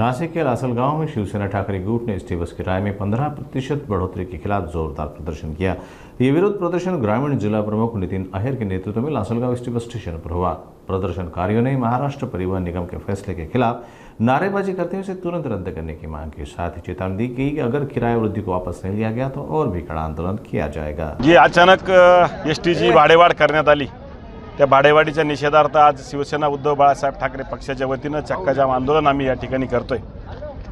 नासिक के लासलगांव में शिवसेना ठाकरे गुट ने एसटी बस किराए में 15% बढ़ोतरी के खिलाफ जोरदार प्रदर्शन किया। ये विरोध प्रदर्शन ग्रामीण जिला प्रमुख नितिन अहिर के नेतृत्व में लासलगांव एसटी बस स्टेशन पर हुआ। प्रदर्शनकारियों ने महाराष्ट्र परिवहन निगम के फैसले के खिलाफ नारेबाजी करते हुए इसे तुरंत रद्द करने की मांग की। साथ ही चेतावनी दी कि अगर किराया वृद्धि को वापस नहीं लिया गया तो और भी कड़ा आंदोलन किया जाएगा। जी अचानक एसटीची भाडेवाढ करण्यात आली, त्या भाडेवाढीच्या निषेधार्थ आज शिवसेना उद्धव बाळासाहेब ठाकरे पक्षाच्या वतीनं चक्काजाम आंदोलन आम्ही या ठिकाणी करतोय।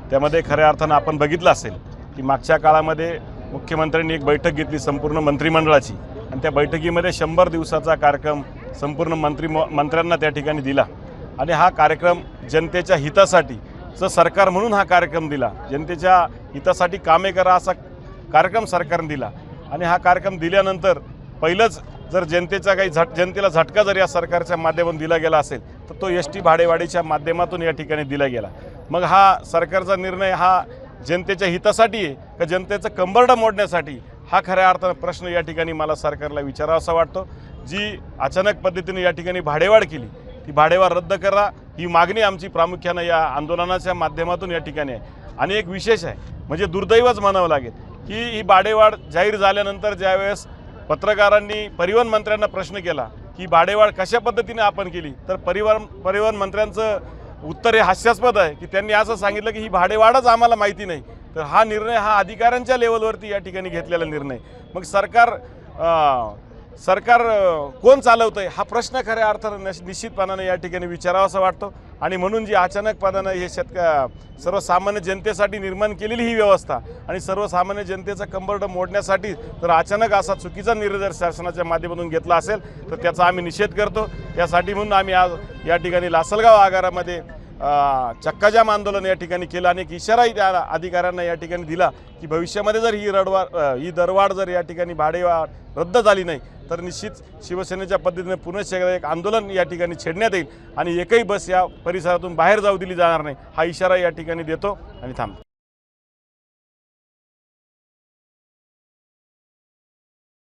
त्यामध्ये खऱ्या अर्थानं आपण बघितलं असेल की मागच्या काळामध्ये मुख्यमंत्र्यांनी एक बैठक घेतली संपूर्ण मंत्रिमंडळाची आणि त्या बैठकीमध्ये 100 दिवसाचा कार्यक्रम संपूर्ण मंत्र्यांना त्या ठिकाणी दिला आणि हा कार्यक्रम जनतेच्या हितासाठी सरकार म्हणून हा कार्यक्रम दिला, जनतेच्या हितासाठी कामे करा असा कार्यक्रम सरकारने दिला आणि हा कार्यक्रम दिल्यानंतर पहिलंच जर जनतेचा काही जनतेला झटका जर या सरकारच्या माध्यमातून दिला गेला असेल तर तो एसटी भाडेवाढीच्या माध्यमातून या ठिकाणी दिला गेला। मग हा सरकारचा निर्णय हा जनतेच्या हितासाठी आहे का जनतेचं कंबरडं मोडण्यासाठी, हा खऱ्या अर्थानं प्रश्न या ठिकाणी मला सरकारला विचारावासा वाटतो। जी अचानक पद्धतीने या ठिकाणी भाडेवाढ केली ती भाडेवाढ रद्द करा ही मागणी आमची प्रामुख्याने या आंदोलनाच्या माध्यमातून या ठिकाणी आहे। आणि एक विशेष आहे म्हणजे दुर्दैवच म्हणावं लागेल की ही भाडेवाढ जाहीर झाल्यानंतर ज्यावेळेस पत्रकारांनी परिवहन मंत्र्यांना प्रश्न केला की भाडेवाढ कशा पद्धतीने आपण केली तर परिवहन मंत्र्यांचं उत्तर हे हास्यास्पद आहे की त्यांनी असं सांगितलं की ही भाडेवाढच आम्हाला माहिती नाही। तर हा निर्णय हा अधिकाऱ्यांच्या लेवलवरती या ठिकाणी घेतलेला निर्णय, मग सरकार कोण चालवतंय हा प्रश्न खऱ्या अर्थानं निश्चितपणाने या ठिकाणी विचारावासा वाटतो। आणि म्हणून जी अचानकपणाने हे सर्वसामान्य जनतेसाठी निर्माण केलेली ही व्यवस्था आणि सर्वसामान्य जनतेचा कंबरडं मोडण्यासाठी जर अचानक असा चुकीचा निर्णय जर शासनाच्या माध्यमातून घेतला असेल तर त्याचा आम्ही निषेध करतो। त्यासाठी म्हणून आम्ही आज या ठिकाणी लासलगाव आगारामध्ये चक्काजाम आंदोलन या ठिकाणी केलं आणि एक इशाराही त्या अधिकाऱ्यांना या ठिकाणी दिला की भविष्यामध्ये जर ही दरवाढ जर या ठिकाणी भाडेवाढ रद्द झाली नाही तर निश्चित शिवसेनेच्या पद्धतीने पुनश्च एक आंदोलन या ठिकाणी छेडण्यात येईल आणि एकही बस या परिसरातून बाहेर जाऊ दिली जाणार नाही हा इशारा या ठिकाणी देतो आणि थांबतो।